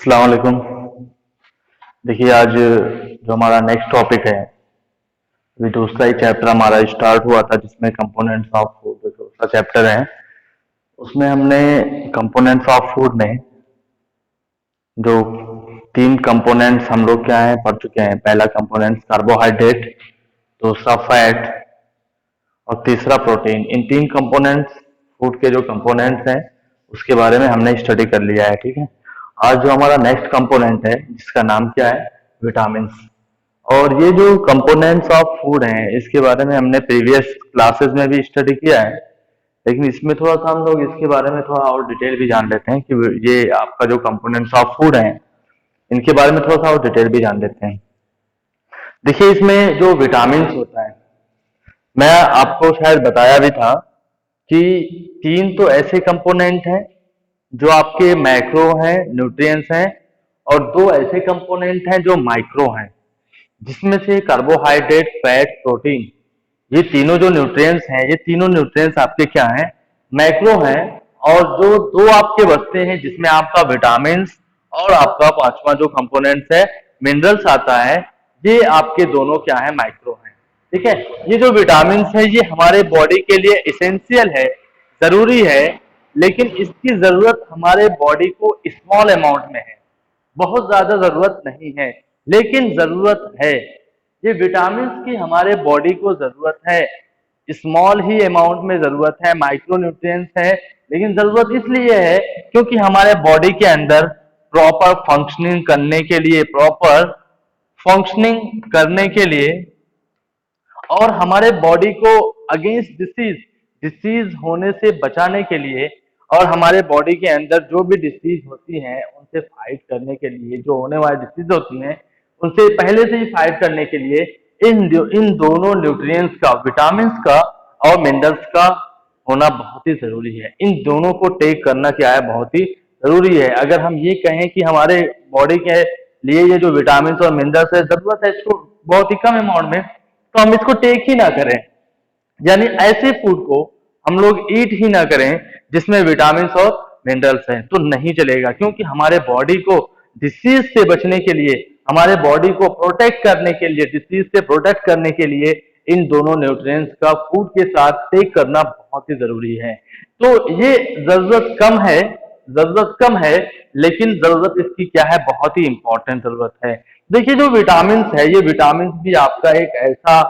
अस्सलाम वालेकुम। देखिए आज जो हमारा नेक्स्ट टॉपिक है, अभी दूसरा ही चैप्टर हमारा स्टार्ट हुआ था जिसमें कंपोनेंट्स ऑफ फूड जो दूसरा चैप्टर है, उसमें हमने कंपोनेंट्स ऑफ फूड में जो तीन कंपोनेंट्स हम लोग क्या है पढ़ चुके हैं। पहला कंपोनेंट्स कार्बोहाइड्रेट, दूसरा फैट और तीसरा प्रोटीन। इन तीन कंपोनेंट्स फूड के जो कंपोनेंट्स हैं उसके बारे में हमने स्टडी कर लिया है। ठीक है, आज जो हमारा नेक्स्ट कंपोनेंट है जिसका नाम क्या है, विटामिन्स। और ये जो कंपोनेंट्स ऑफ फूड हैं इसके बारे में हमने प्रीवियस क्लासेस में भी स्टडी किया है, लेकिन इसमें थोड़ा सा हम लोग इसके बारे में थोड़ा और डिटेल भी जान लेते हैं कि ये आपका जो कंपोनेंट्स ऑफ फूड हैं इनके बारे में थोड़ा सा और डिटेल भी जान लेते हैं। देखिए इसमें जो विटामिन होता है, मैं आपको शायद बताया भी था कि तीन तो ऐसे कंपोनेंट हैं जो आपके मैक्रो हैं, न्यूट्रिएंट्स हैं, और दो ऐसे कंपोनेंट हैं जो माइक्रो हैं, जिसमें से कार्बोहाइड्रेट, फैट, प्रोटीन, ये तीनों जो न्यूट्रिएंट्स हैं, ये तीनों न्यूट्रिएंट्स आपके क्या हैं, मैक्रो हैं। और जो दो आपके बचते हैं जिसमें आपका विटामिन और आपका पांचवा जो कंपोनेंट्स है मिनरल्स आता है, ये आपके दोनों क्या है, माइक्रो हैं। ठीक है, ये जो विटामिन है ये हमारे बॉडी के लिए इसेंशियल है, जरूरी है, लेकिन इसकी जरूरत हमारे बॉडी को स्मॉल अमाउंट में है, बहुत ज्यादा जरूरत नहीं है, लेकिन जरूरत है। ये विटामिन की हमारे बॉडी को जरूरत है, स्मॉल ही अमाउंट में जरूरत है, माइक्रो न्यूट्रिएंट्स है, लेकिन जरूरत इसलिए है क्योंकि हमारे बॉडी के अंदर प्रॉपर फंक्शनिंग करने के लिए, और हमारे बॉडी को अगेंस्ट डिसीज होने से बचाने के लिए, और हमारे बॉडी के अंदर जो भी डिसीज होती हैं उनसे फाइट करने के लिए, जो होने वाली डिसीज होती हैं उनसे पहले से ही फाइट करने के लिए इन दोनों न्यूट्रिएंट्स का, विटामिन्स का और मिनरल्स का होना बहुत ही जरूरी है। इन दोनों को टेक करना क्या है, बहुत ही जरूरी है। अगर हम ये कहें कि हमारे बॉडी के लिए ये जो विटामिन और मिनरल्स है जरूरत है इसको बहुत ही कम अमाउंट में, तो हम इसको टेक ही ना करें, यानी ऐसे फूड को हम लोग ईट ही ना करें जिसमें विटामिन और मिनरल्स हैं, तो नहीं चलेगा। क्योंकि हमारे बॉडी को डिसीज से बचने के लिए, हमारे बॉडी को प्रोटेक्ट करने के लिए, डिसीज से प्रोटेक्ट करने के लिए इन दोनों न्यूट्रिएंट्स का फूड के साथ टेक करना बहुत ही जरूरी है। तो ये जरूरत कम है, लेकिन जरूरत इसकी क्या है, बहुत ही इंपॉर्टेंट जरूरत है। देखिए जो विटामिन है, ये विटामिन भी आपका एक ऐसा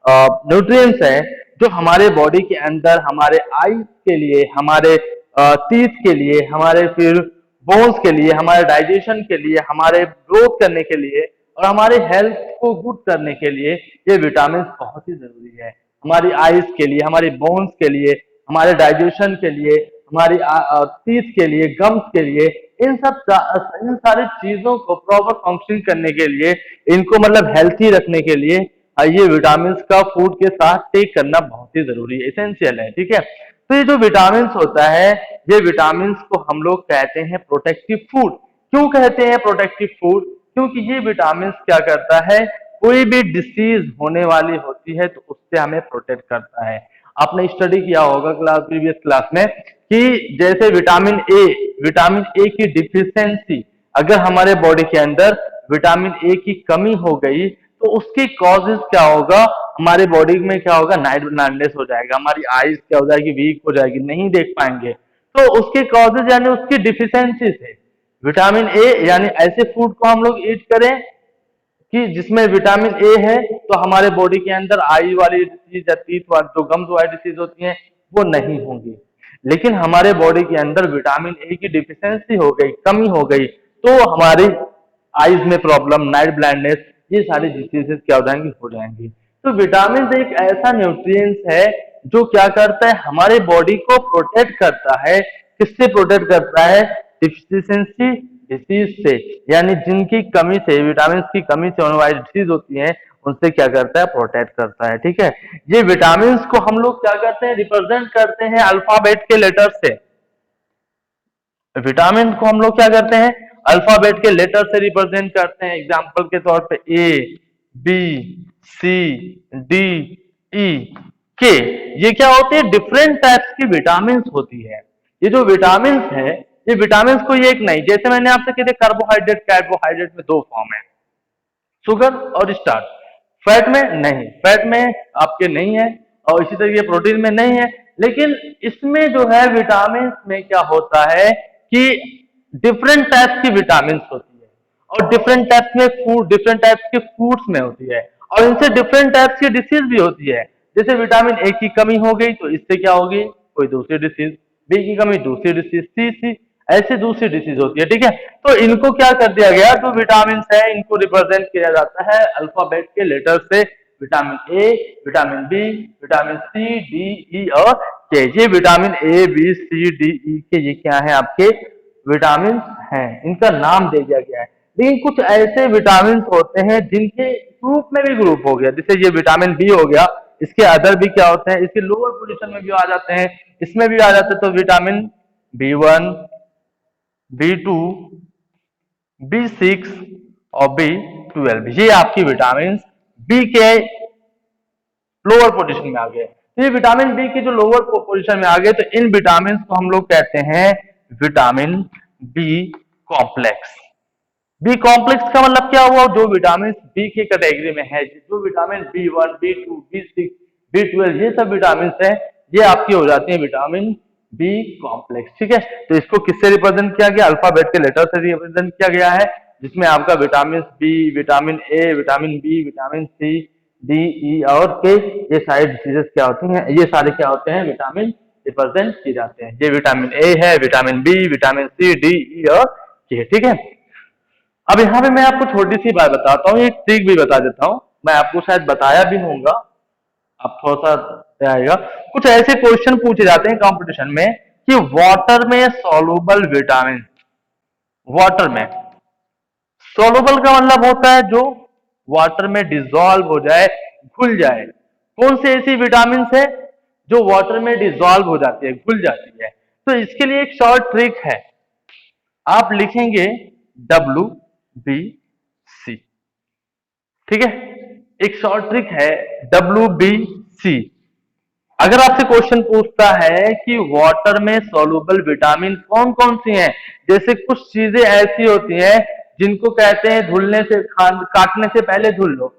न्यूट्रिएंट्स है जो हमारे बॉडी के अंदर हमारे आईज के लिए, हमारे टीथ के लिए, हमारे फिर बोन्स के लिए, हमारे डाइजेशन के लिए, हमारे ग्रोथ करने के लिए और हमारे हेल्थ को गुड करने के लिए ये विटामिन बहुत ही जरूरी है। हमारी आईज के लिए, हमारी बोन्स के लिए, हमारे डाइजेशन के लिए, हमारी टीथ के लिए, गम्स के लिए, इन सारी चीजों को प्रॉपर फंक्शनिंग करने के लिए, इनको मतलब हेल्थी रखने के लिए ये विटामिन का फूड के साथ टेक करना बहुत ही जरूरी है, इसेंशियल है। ठीक है, तो ये जो विटामिन होता है, ये विटामिन को हम लोग कहते हैं प्रोटेक्टिव फूड। क्यों कहते हैं प्रोटेक्टिव फूड? क्योंकि ये विटामिन क्या करता है, कोई भी डिसीज होने वाली होती है तो उससे हमें प्रोटेक्ट करता है। आपने स्टडी किया होगा प्रीवियस क्लास में कि जैसे विटामिन ए की डिफिशियंसी, अगर हमारे बॉडी के अंदर विटामिन ए की कमी हो गई तो उसकी कॉजेज क्या होगा, हमारे बॉडी में क्या होगा, नाइट ब्लाइंडनेस हो जाएगा, हमारी आईज क्या हो जाएगी, वीक हो जाएगी, नहीं देख पाएंगे। तो उसके कॉजेज यानी उसकी डिफिशियंसी से विटामिन ए, यानी ऐसे फूड को हम लोग ईट करें कि जिसमें विटामिन ए है तो हमारे बॉडी के अंदर आई वाली डिसीज या टीथ वाली जो गम्स वाली डिसीज होती हैं वो नहीं होंगी। लेकिन हमारे बॉडी के अंदर विटामिन ए की डिफिशियंसी हो गई, कमी हो गई, तो हमारी आईज में प्रॉब्लम, नाइट ब्लाइंडनेस, ये सारी डिसीजेस क्या हो जाएंगी, हो जाएंगी। तो विटामिन एक ऐसा न्यूट्रिएंट्स है जो क्या करता है, हमारे बॉडी को प्रोटेक्ट करता है। किससे प्रोटेक्ट करता है? डिफिशियंसी डिसीज से, यानी जिनकी कमी से, विटामिन की कमी से होने वाली डिसीज होती है उनसे क्या करता है, प्रोटेक्ट करता है। ठीक है, ये विटामिन को हम लोग क्या करते हैं, रिप्रेजेंट करते हैं अल्फाबेट के लेटर से। विटामिन को हम लोग क्या करते हैं, अल्फाबेट के लेटर से रिप्रेजेंट करते हैं। एग्जांपल के तौर पे ए, बी, सी, डी, ई, के, ये क्या होते हैं, डिफरेंट टाइप्स की विटामिन होती है। ये जो विटामिन है ये विटामिन कोई एक नहीं, जैसे मैंने आपसे कहे थे कार्बोहाइड्रेट, कार्बोहाइड्रेट में दो फॉर्म है, शुगर और स्टार्च। फैट में नहीं, फैट में आपके नहीं है, और इसी तरीके प्रोटीन में नहीं है। लेकिन इसमें जो है विटामिन में क्या होता है कि डिफरेंट टाइप्स की विटामिन होती है, और डिफरेंट टाइप्स में फूड, डिफरेंट टाइप्स के फूड्स में होती है, और इनसे डिफरेंट टाइप्स की डिसीज भी होती है। जैसे विटामिन ए की कमी हो गई तो इससे क्या होगी, कोई दूसरी डिसीज, बी की कमी दूसरी डिसीज, सी ऐसी दूसरी डिसीज होती है। ठीक है, तो इनको क्या कर दिया गया, जो विटामिन है इनको रिप्रेजेंट किया जाता है अल्फाबेट के लेटर से, vitamin A, vitamin B, vitamin C, D, E और के। ये vitamin A, B, C, D, E के ये क्या है, आपके विटामिन हैं, इनका नाम दे दिया गया है। लेकिन कुछ ऐसे विटामिन होते हैं जिनके ग्रुप में भी ग्रुप हो गया, जैसे ये विटामिन बी हो गया, इसके अदर भी क्या होते हैं, इसके लोअर पोजीशन में भी आ जाते हैं, इसमें भी आ जाते हैं। तो विटामिन बी1, बी2, बी6 और बी12, ये आपकी विटामिन बी के लोअर पोजीशन में आ गए। तो ये विटामिन बी के जो लोअर पोजीशन में आ गए, तो इन विटामिन को हम लोग कहते हैं vitamin B complex. B complex का मतलब क्या हुआ, जो विटामिन बी की कैटेगरी में है, जो विटामिन बी1, बी2, बी6, बी12 ये सब विटामिन है, ये आपकी हो जाती है विटामिन बी कॉम्प्लेक्स। ठीक है, तो इसको किससे रिप्रेजेंट किया गया, अल्फाबेट के लेटर से रिप्रेजेंट किया गया है, जिसमें आपका vitamin B, vitamin A, vitamin B, vitamin C, D, E और के, ये सारे डिसीजेस क्या होती हैं, ये सारे क्या होते हैं, विटामिन रिप्रेजेंट किए जाते हैं। ये विटामिन ए है, vitamin B, vitamin C, D, E और के। ठीक है, अब यहाँ पे मैं आपको छोटी सी बात बताता हूँ, एक ट्रिक भी बता देता हूँ, मैं आपको शायद बताया भी होगा, आप थोड़ा सा आएगा। कुछ ऐसे क्वेश्चन पूछे जाते हैं कंपटीशन में कि वाटर में सॉल्युबल विटामिन, वाटर में सॉल्युबल का मतलब होता है जो वाटर में डिसॉल्व हो जाए, घुल जाए। कौन सी ऐसी विटामिन है जो वाटर में डिसॉल्व हो जाती है, घुल जाती है? तो इसके लिए एक शॉर्ट ट्रिक है, आप लिखेंगे WBC। ठीक है, एक शॉर्ट ट्रिक है WBC। अगर आपसे क्वेश्चन पूछता है कि वाटर में सॉल्युबल विटामिन कौन कौन सी हैं, जैसे कुछ चीजें ऐसी होती हैं जिनको कहते हैं धुलने से, काटने से पहले धुल लो।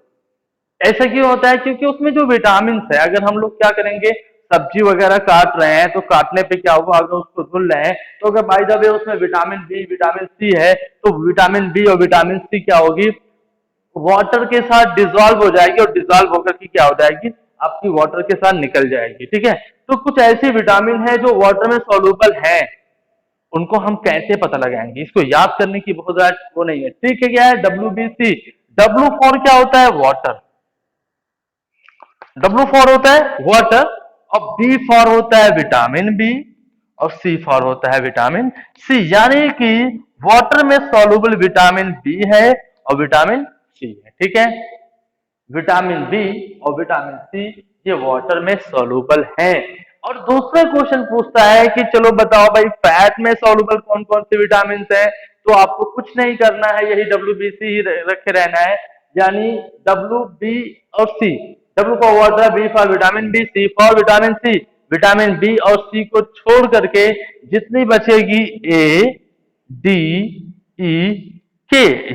ऐसा क्यों होता है, क्योंकि उसमें जो विटामिन है, अगर हम लोग क्या करेंगे, सब्जी वगैरह काट रहे हैं तो काटने पे क्या होगा, अगर उसको धुल रहे हैं तो अगर बाय द वे उसमें विटामिन बी, विटामिन सी है, तो विटामिन बी और विटामिन सी क्या होगी, वाटर के साथ डिसॉल्व हो जाएगी, और डिसॉल्व होकर के क्या हो जाएगी, आपकी वाटर के साथ निकल जाएगी। ठीक है, तो कुछ ऐसी विटामिन है जो वाटर में सॉल्युबल है, उनको हम कैसे पता लगाएंगे, इसको याद करने की बहुत ज्यादा वो नहीं है। ठीक है, क्या है WBC, W फॉर क्या होता है, वाटर, W फॉर होता है वाटर, और B फॉर होता है विटामिन बी, और C फॉर होता है विटामिन सी। यानी कि वाटर में सॉल्युबल विटामिन बी है और विटामिन सी है। ठीक है, विटामिन बी और विटामिन सी ये वाटर में सॉल्युबल हैं। और दूसरा क्वेश्चन पूछता है कि चलो बताओ भाई, फैट में सॉल्युबल कौन कौन से विटामिन हैं, तो आपको कुछ नहीं करना है, यही WBC ही रखे रहना है, यानी WB और C। W for water, B for vitamin B, C for vitamin C. Vitamin B और सी को छोड़ करके जितनी बचेगी A, D, E, K,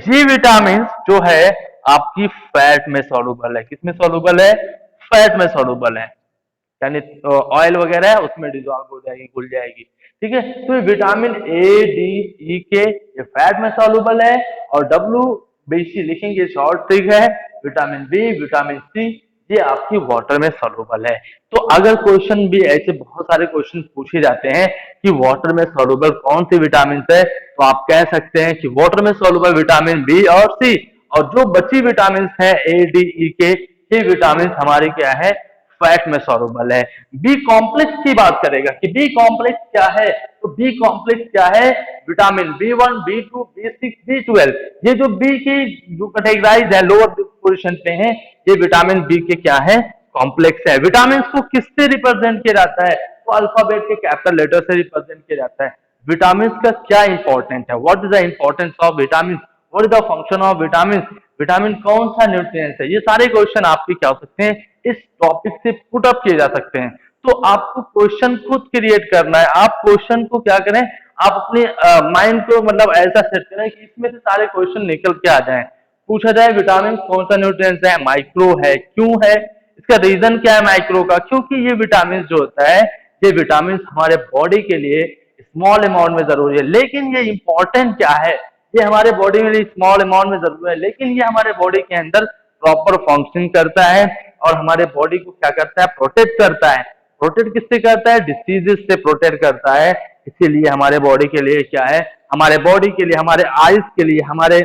ये विटामिन जो है आपकी फैट में सॉल्युबल है। किसमें सॉल्युबल है, फैट में सॉल्युबल है, यानी ऑयल वगैरह है उसमें डिजॉल्व हो जाएगी, घुल जाएगी। ठीक है, तो ये विटामिन ए, डी, ई के ये फैट में सॉल्युबल है, और WBC लिखेंगे, शॉर्ट ट्रिक है, विटामिन बी, विटामिन सी ये आपकी वाटर में सॉल्युबल है। तो अगर क्वेश्चन भी ऐसे बहुत सारे क्वेश्चन पूछे जाते हैं कि वाटर में सॉल्युबल कौन सी विटामिन है, तो आप कह सकते हैं कि वाटर में सॉल्युबल विटामिन बी और सी, और जो बची विटामिन है ए, डी, ई के, ये विटामिन हमारी क्या है, फैट में सॉल्युबल है। बी कॉम्प्लेक्स की बात करेगा कि बी कॉम्प्लेक्स क्या है, तो बी कॉम्प्लेक्स क्या है, vitamin B1, B2, B6, B12, ये जो बी की जो कैटेगराइज है लोअर पोजीशन पे है, ये विटामिन बी के क्या है, कॉम्प्लेक्स है। विटामिन को किससे रिप्रेजेंट किया जाता है, तो अल्फाबेट के कैपिटल लेटर से रिप्रेजेंट किया जाता है। विटामिन का क्या इंपॉर्टेंट है, what is the importance of vitamin, what is the function of vitamin, vitamin कौन सा न्यूट्रिएंट है, ये सारे क्वेश्चन आपके क्या हो सकते हैं, इस टॉपिक से पुट अप किए जा सकते हैं। तो आपको क्वेश्चन खुद क्रिएट करना है। आप क्वेश्चन को क्या करें, आप अपने माइंड को मतलब ऐसा सेट करें कि इसमें से सारे क्वेश्चन निकल के आ जाएं। पूछा जाए विटामिन कौन सा न्यूट्रिएंट्स है, माइक्रो है, क्यों है, इसका रीजन क्या है माइक्रो का, क्योंकि ये विटामिन जो होता है, ये विटामिन हमारे बॉडी के लिए स्मॉल अमाउंट में जरूरी है, लेकिन ये इंपॉर्टेंट क्या है, ये हमारे बॉडी में स्मॉल अमाउंट में जरूरी है, लेकिन ये हमारे बॉडी के अंदर प्रॉपर फंक्शन करता है और हमारे बॉडी को क्या करता है, प्रोटेक्ट करता है। प्रोटेक्ट किससे करता है, डिसीजेस से प्रोटेक्ट करता है। इसीलिए हमारे बॉडी के लिए क्या है, हमारे बॉडी के लिए, हमारे आईज के लिए, हमारे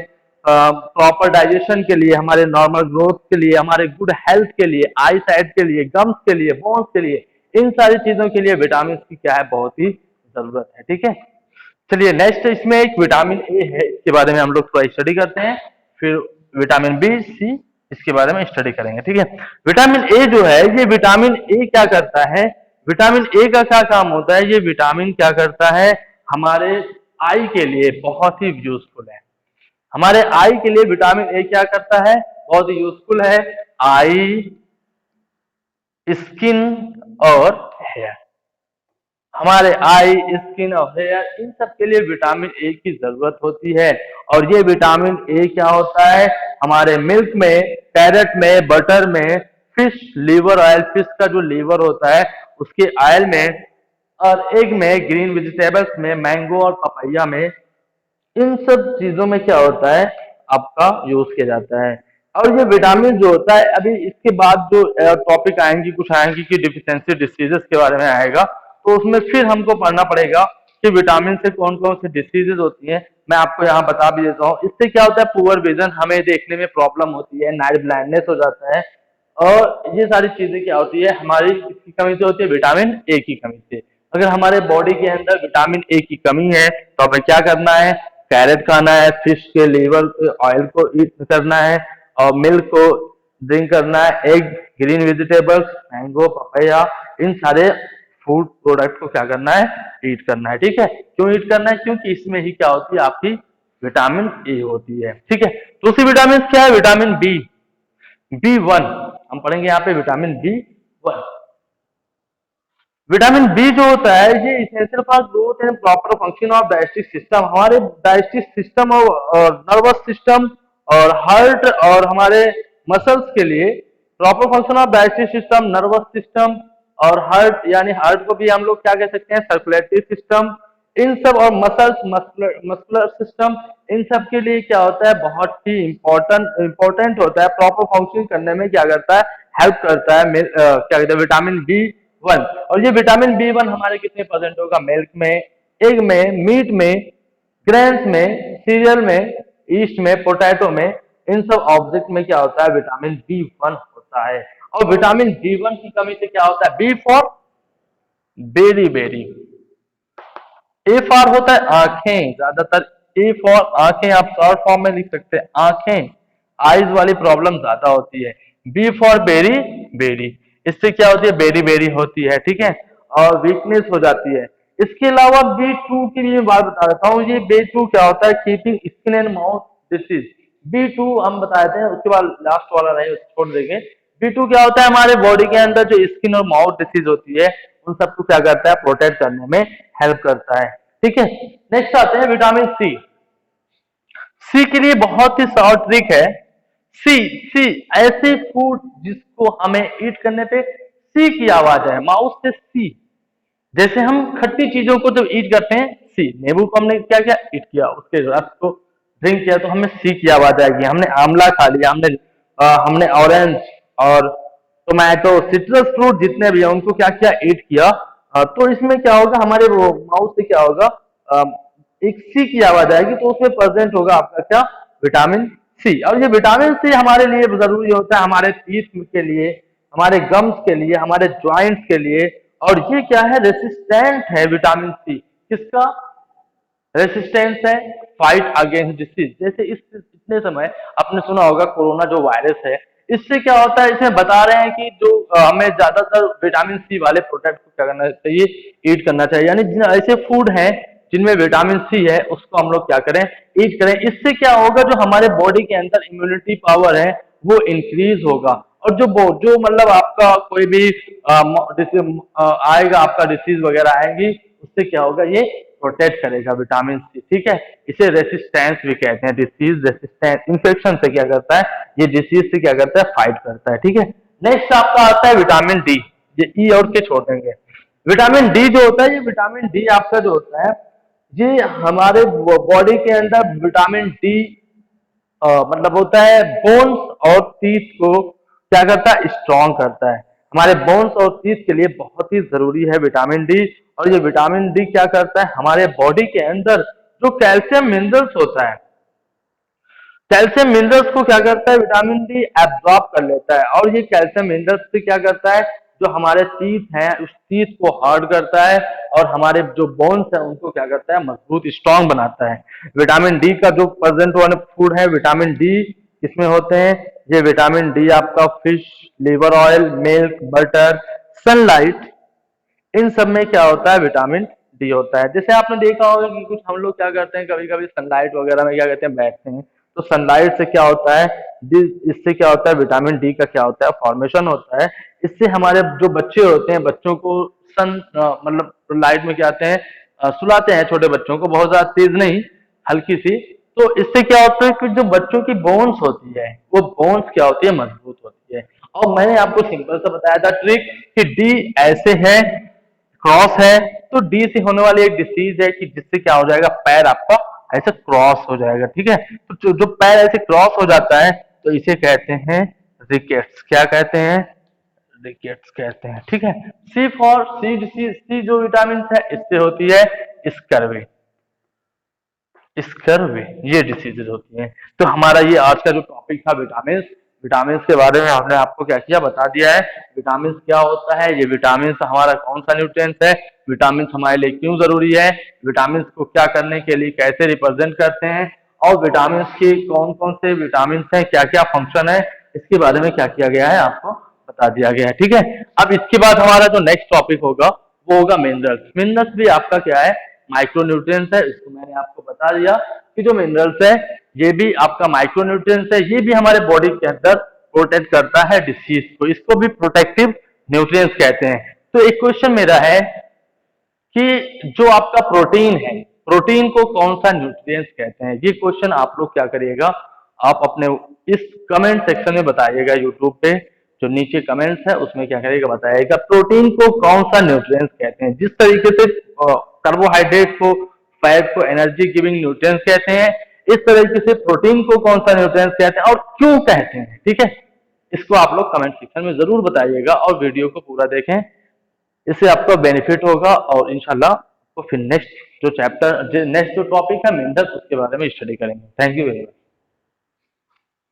प्रॉपर डाइजेशन के लिए, हमारे नॉर्मल ग्रोथ के लिए, हमारे गुड हेल्थ के लिए, आई साइट के लिए, गम्स के लिए, बोन्स के लिए, इन सारी चीजों के लिए विटामिन की क्या है, बहुत ही जरूरत है। ठीक है, चलिए नेक्स्ट इसमें एक विटामिन ए है, इसके बारे में हम लोग थोड़ा स्टडी करते हैं, फिर विटामिन बी सी इसके बारे में स्टडी करेंगे। ठीक है, विटामिन ए जो है, ये विटामिन ए क्या करता है, विटामिन ए का क्या काम होता है, ये विटामिन क्या करता है, हमारे आई के लिए बहुत ही यूजफुल है। हमारे आई के लिए विटामिन ए क्या करता है, बहुत ही यूजफुल है। आई, स्किन और हेयर, हमारे आई, स्किन और हेयर, इन सब के लिए विटामिन ए की जरूरत होती है। और ये विटामिन ए क्या होता है, हमारे मिल्क में, कैरेट में, बटर में, फिश लीवर ऑयल, फिश का जो लीवर होता है उसके ऑयल में, और एग में, ग्रीन वेजिटेबल्स में, मैंगो और पपैया में, इन सब चीजों में क्या होता है, आपका यूज किया जाता है। और ये विटामिन जो होता है, अभी इसके बाद जो टॉपिक आएंगी, कुछ आएंगी कि डिफिशियंसी डिसीजेस के बारे में आएगा, तो उसमें फिर हमको पढ़ना पड़ेगा कि विटामिन से कौन कौन सी डिसीजेज होती हैं। मैं आपको यहाँ बता भी देता हूँ। इससे क्या होता है, पुअर विजन, हमें देखने में प्रॉब्लम होती है, नाइट ब्लाइंडनेस हो जाता है, और ये सारी चीजें क्या होती है, हमारी किसकी कमी से होती है, विटामिन ए की कमी से। अगर हमारे बॉडी के अंदर विटामिन ए की कमी है तो हमें क्या करना है, कैरेट खाना है, फिश के लीवर ऑयल को ईट करना है, और मिल्क को ड्रिंक करना है, egg, green vegetables, mango, papaya, इन सारे फूड प्रोडक्ट को क्या करना है, ईट करना है। ठीक है, क्यों ईट करना है, क्योंकि इसमें ही क्या होती है, आपकी विटामिन ए होती है। ठीक है, दूसरी विटामिन क्या है, विटामिन बी, बी1 हम पढ़ेंगे यहाँ पे, विटामिन बी1। विटामिन बी जो होता है, ये essential for growth and proper function of digestive system, हमारे डाइजेस्टिव सिस्टम और नर्वस सिस्टम और हार्ट और हमारे मसल्स के लिए, proper function of digestive system, nervous system और हार्ट, यानी हार्ट को भी हम लोग क्या कह सकते हैं, सर्कुलेटरी सिस्टम, इन सब, और मसल्स, मस्कुलर सिस्टम, इन सब के लिए क्या होता है, बहुत ही इंपॉर्टेंट होता है, प्रॉपर फंक्शन करने में क्या करता है, हेल्प करता है, क्या कहते हैं, विटामिन बी1। और ये विटामिन बी1 हमारे कितने परसेंट होगा, मिल्क में, एग में, मीट में, ग्रेन्स में, सीरियल में, ईस्ट में, पोटैटो में, इन सब ऑब्जेक्ट में क्या होता है, विटामिन बी1 होता है। और विटामिन बी1 की कमी से क्या होता है, B for beriberi, A for होता है आंखें, ज्यादातर ए फॉर आंखें, आप शॉर्ट फॉर्म में लिख सकते हैं आंखें, आईज वाली प्रॉब्लम ज्यादा होती है। बी फॉर बेरी बेरी, इससे क्या होती है, बेरी बेरी होती है। ठीक है, और वीकनेस हो जाती है। इसके अलावा बी2 की भी मैं बात बता देता हूँ। ये बी2 क्या होता है, keeping skin and mouth disease, B two हम बता देते हैं, उसके बाद लास्ट वाला नहीं, छोड़ देंगे। बी2 क्या होता है, हमारे बॉडी के अंदर जो स्किन और माउथ डिसीज होती है उन सबको क्या करता है, प्रोटेक्ट करने में हेल्प करता है। ठीक है, नेक्स्ट आते हैं विटामिन सी। सी के लिए बहुत ही शॉर्ट ट्रिक है। सी, सी ऐसे फूड जिसको हमें ईट करने पे सी की आवाज है, माउथ से सी। जैसे हम खट्टी चीजों को जब ईट करते हैं, सी, नींबू को हमने क्या किया, ईट किया, उसके रस को ड्रिंक किया, तो हमें सी की आवाज आएगी। हमने आंवला खा लिया, हमने ऑरेंज और टोमेटो, सिट्रस फ्रूट जितने भी हैं उनको क्या किया, ईट किया, तो इसमें क्या होगा, हमारे वो माउथ से क्या होगा, एक सी की आवाज आएगी, तो उसमें प्रेजेंट होगा आपका क्या, विटामिन सी। और ये विटामिन सी हमारे लिए जरूरी होता है, हमारे टीथ के लिए, हमारे गम्स के लिए, हमारे ज्वाइंट्स के लिए। और ये क्या है, रेसिस्टेंट है विटामिन सी, किसका रेसिस्टेंस है, फाइट अगेंस्ट डिसीज। जैसे इतने समय आपने सुना होगा कोरोना जो वायरस है, इससे क्या होता है, इसमें बता रहे हैं कि जो हमें ज्यादातर विटामिन सी वाले प्रोडक्ट को क्या करना चाहिए, ईट करना चाहिए। यानी ऐसे फूड हैं जिनमें विटामिन सी है, उसको हम लोग क्या करें, ईट करें। इससे क्या होगा, जो हमारे बॉडी के अंदर इम्यूनिटी पावर है वो इंक्रीज होगा। और जो मतलब आपका कोई भी आएगा, आपका डिसीज वगैरह आएंगी, उससे क्या होगा, ये प्रोटेक्ट करेगा विटामिन सी, ठीक है। इसे रेसिस्टेंस भी कहते हैं, डिसीज रेसिस्टेंस, इन्फेक्शन से क्या करता है, ये डिसीज से क्या करता है, फाइट करता है, ठीक है। नेक्स्ट आपका आता है विटामिन डी, ये ई और के छोड़ देंगे। विटामिन डी जो होता है, ये विटामिन डी आपका जो होता है, ये हमारे बॉडी के अंदर विटामिन डी मतलब होता है बोन्स और टीथ को क्या करता है, स्ट्रॉन्ग करता है। हमारे बोन्स और टीथ के लिए बहुत ही जरूरी है विटामिन डी। और ये विटामिन डी क्या करता है, हमारे बॉडी के अंदर जो कैल्शियम मिनरल्स होता है, कैल्शियम मिनरल्स को क्या करता है, विटामिन डी एब्जॉर्ब कर लेता है। और ये कैल्शियम मिनरल्स से क्या करता है, जो हमारे टीथ हैं उस टीथ को हार्ड करता है, और हमारे जो बोन्स हैं उनको क्या करता है, मजबूत स्ट्रॉन्ग बनाता है। विटामिन डी का जो प्रेजेंट वाला फूड है, विटामिन डी किसमें होते हैं, ये विटामिन डी आपका fish, liver oil, milk, butter, sunlight, इन सब में क्या होता है, विटामिन डी होता है। जैसे आपने देखा होगा कि कुछ हम लोग क्या करते हैं, कभी कभी सनलाइट वगैरह में क्या कहते हैं, बैठते हैं, तो सनलाइट से क्या होता है, इससे क्या होता है, विटामिन डी का क्या होता है, फॉर्मेशन होता है। इससे हमारे जो बच्चे होते हैं, बच्चों को सन मतलब लाइट में क्या आते हैं, सुलाते हैं छोटे बच्चों को, बहुत ज्यादा तेज नहीं, हल्की सी। तो इससे क्या होता है कि जो बच्चों की बोन्स होती है, वो बोन्स क्या होती है, मजबूत होती है। और मैंने आपको सिंपल सा बताया था ट्रिक कि डी ऐसे है, क्रॉस है, तो डी से होने वाली एक डिसीज है कि जिससे क्या हो जाएगा, पैर आपका ऐसे क्रॉस हो जाएगा, ठीक है। तो जो पैर ऐसे क्रॉस हो जाता है, तो इसे कहते हैं रिकेट्स। क्या कहते हैं, रिकेट्स कहते हैं, ठीक है। सी फॉर सी डिसीज, सी जो विटामिन है इससे होती है स्कर्वी, स्कर्वी ये डिसीजेज होती हैं। तो हमारा ये आज का जो टॉपिक था विटामिन, विटामिन के बारे में हमने आपको क्या किया, बता दिया है। विटामिन क्या होता है, ये विटामिन हमारा कौन सा न्यूट्रिएंट है, विटामिन हमारे लिए क्यों जरूरी है, विटामिन को क्या करने के लिए कैसे रिप्रेजेंट करते हैं, और विटामिन के कौन कौन से विटामिन हैं, क्या क्या फंक्शन है, इसके बारे में क्या किया गया है, आपको बता दिया गया है, ठीक है। अब इसके बाद हमारा जो नेक्स्ट टॉपिक होगा वो होगा मिनरल्स। मिनरल्स भी आपका क्या है, माइक्रोन्यूट्रिएंट्स है। इसको मैंने आपको बता दिया कि जो मिनरल्स है ये भी आपका माइक्रोन्यूट्रिएंट्स है, ये भी हमारे बॉडी के अंदर प्रोटेक्ट करता है डिसीज को, इसको भी प्रोटेक्टिव न्यूट्रिएंट्स कहते हैं। तो एक क्वेश्चन मेरा है कि जो आपका प्रोटीन है, प्रोटीन को कौन सा न्यूट्रिएंट्स कहते हैं, ये क्वेश्चन आप लोग क्या करिएगा, आप अपने इस कमेंट सेक्शन में बताइएगा, यूट्यूब पे जो नीचे कमेंट्स है उसमें क्या करिएगा, बताइएगा प्रोटीन को कौन सा न्यूट्रिएंट्स कहते हैं। जिस तरीके से कार्बोहाइड्रेट को, फैट को एनर्जी गिविंग न्यूट्रिएंट्स कहते हैं, इस तरीके से प्रोटीन को कौन सा न्यूट्रिएंट्स कहते हैं और क्यों कहते हैं, ठीक है। इसको आप लोग कमेंट सेक्शन में जरूर बताइएगा और वीडियो को पूरा देखें, इससे आपका बेनिफिट होगा। और इंशाल्लाह तो फिर नेक्स्ट जो चैप्टर, नेक्स्ट जो टॉपिक है मिनरल्स, उसके बारे में स्टडी करेंगे। Thank you very much.